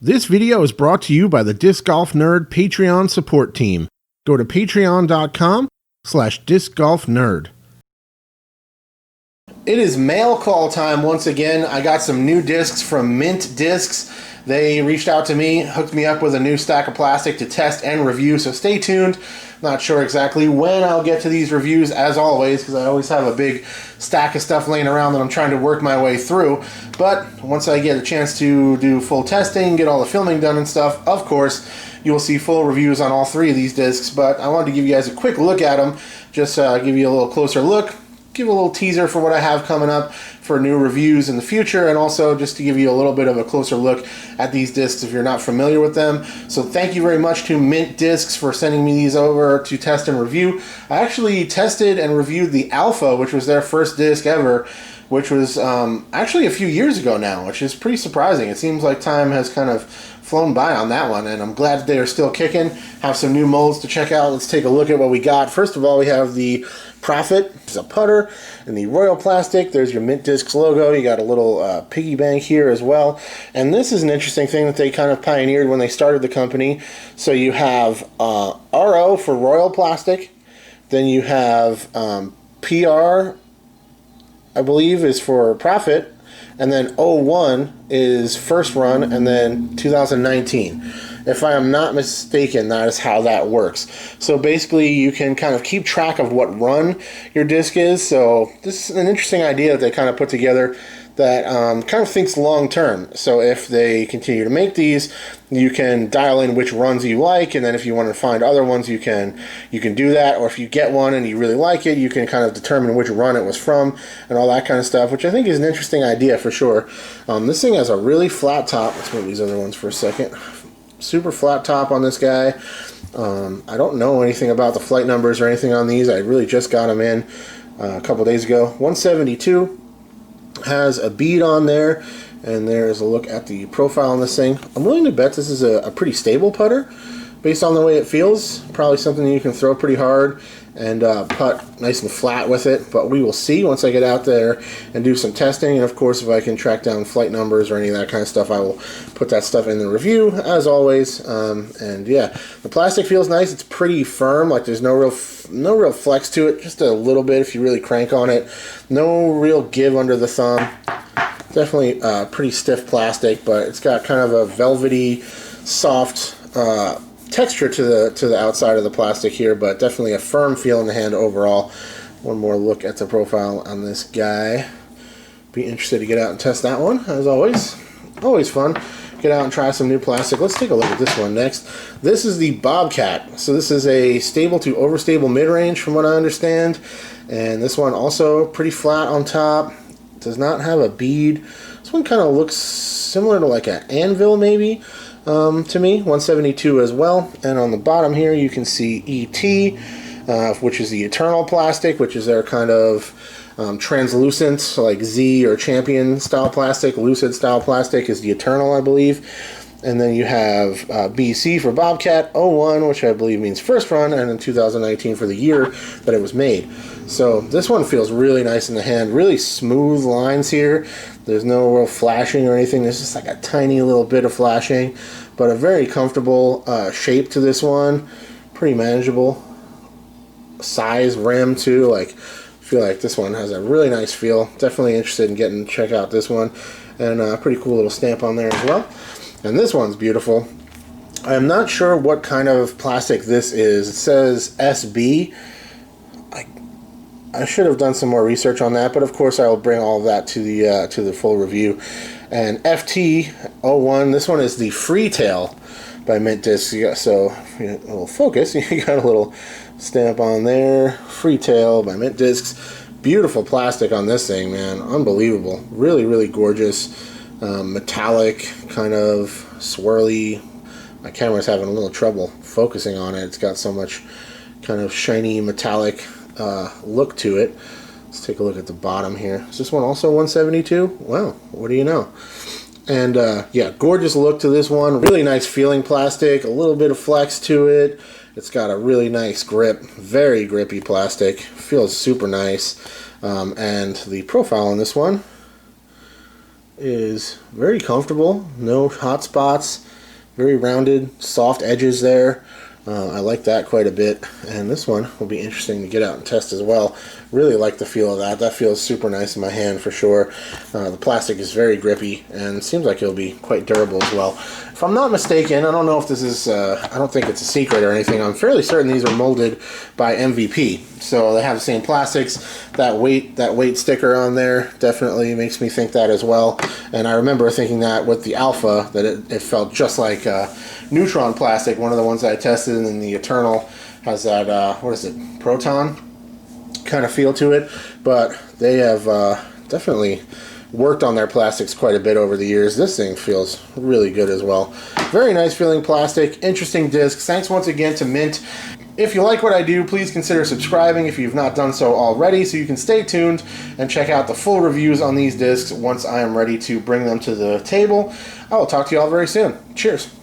This video is brought to you by the Disc Golf Nerd Patreon support team. Go to patreon.com/discgolfnerd. It is mail call time once again. I got some new discs from Mint Discs. They reached out to me, hooked me up with a new stack of plastic to test and review, so stay tuned. Not sure exactly when I'll get to these reviews, as always, because I always have a big stack of stuff laying around that I'm trying to work my way through. But once I get a chance to do full testing, get all the filming done and stuff, of course, you will see full reviews on all three of these discs. But I wanted to give you guys a quick look at them, just give you a little closer look, give a little teaser for what I have coming up for new reviews in the future, and also just to give you a little bit of a closer look at these discs if you're not familiar with them. So thank you very much to Mint Discs for sending me these over to test and review. I actually tested and reviewed the Alpha, which was their first disc ever, which was actually a few years ago now, which is pretty surprising. It seems like time has kind of flown by on that one, and I'm glad that they are still kicking. Have some new molds to check out. Let's take a look at what we got. First of all, we have the Prophet, which is a putter, and the Royal Plastic. There's your Mint Discs logo. You got a little piggy bank here as well. And this is an interesting thing that they kind of pioneered when they started the company. So you have RO for Royal Plastic. Then you have PR, I believe, is for Prophet. And then 01 is first run, and then 2019. If I am not mistaken, that is how that works. So basically, you can kind of keep track of what run your disc is. So this is an interesting idea that they kind of put together that kind of thinks long term. So if they continue to make these, you can dial in which runs you like, and then if you want to find other ones, you can do that. Or if you get one and you really like it, you can kind of determine which run it was from and all that kind of stuff, which I think is an interesting idea for sure. This thing has a really flat top. Let's move these other ones for a second. Super flat top on this guy. I don't know anything about the flight numbers or anything on these. I really just got them in a couple days ago. 172. Has a bead on there, and there's a look at the profile on this thing. I'm willing to bet this is a pretty stable putter based on the way it feels. Probably something you can throw pretty hard and putt nice and flat with it, but we will see once I get out there and do some testing. And of course, if I can track down flight numbers or any of that kind of stuff, I will put that stuff in the review as always. And yeah, the plastic feels nice. It's pretty firm, like there's no real flex to it, just a little bit if you really crank on it. No real give under the thumb. Definitely pretty stiff plastic, but it's got kind of a velvety, soft texture to the outside of the plastic here, but definitely a firm feel in the hand overall. One more look at the profile on this guy. Be interested to get out and test that one, as always. Always fun. Get out and try some new plastic. Let's take a look at this one next. This is the Bobcat. So this is a stable to overstable mid-range from what I understand. And this one also pretty flat on top. Does not have a bead. This one kind of looks similar to like an anvil maybe to me. 172 as well. And on the bottom here you can see ET, which is the Eternal plastic, which is their kind of translucent, so like Z or Champion style plastic. Lucid style plastic is the Eternal, I believe. And then you have BC for Bobcat, 01, which I believe means first run, and then 2019 for the year that it was made. So this one feels really nice in the hand. Really smooth lines here. There's no real flashing or anything. There's just like a tiny little bit of flashing, but a very comfortable shape to this one. Pretty manageable. Size, rim too. Like, I feel like this one has a really nice feel. Definitely interested in getting to check out this one. And a pretty cool little stamp on there as well. And this one's beautiful. I'm not sure what kind of plastic this is. It says SB. I should have done some more research on that, but of course I will bring all of that to the full review. And FT01, this one is the Freetail by Mint Discs. So a little focus, you got a little stamp on there. Freetail by Mint Discs. Beautiful plastic on this thing, man. Unbelievable. Really, really gorgeous. Metallic, kind of swirly. My camera's having a little trouble focusing on it. It's got so much kind of shiny metallic look to it. Let's take a look at the bottom here. Is this one also 172? Wow, what do you know? And yeah, gorgeous look to this one. Really nice feeling plastic. A little bit of flex to it. It's got a really nice grip. Very grippy plastic. Feels super nice. And the profile on this one is very comfortable. No hot spots. Very rounded, soft edges there. I like that quite a bit, and this one will be interesting to get out and test as well. Really like the feel of that. That feels super nice in my hand for sure. The plastic is very grippy and seems like it'll be quite durable as well. If I'm not mistaken, I don't know if this is, I don't think it's a secret or anything. I'm fairly certain these are molded by MVP. So they have the same plastics. That weight sticker on there definitely makes me think that as well. And I remember thinking that with the Alpha, that it felt just like Neutron plastic, one of the ones that I tested, and then the Eternal has that, what is it, Proton kind of feel to it. But they have definitely worked on their plastics quite a bit over the years. This thing feels really good as well. Very nice feeling plastic, interesting discs. Thanks once again to Mint. If you like what I do, please consider subscribing if you've not done so already, so you can stay tuned and check out the full reviews on these discs once I am ready to bring them to the table. I will talk to you all very soon. Cheers.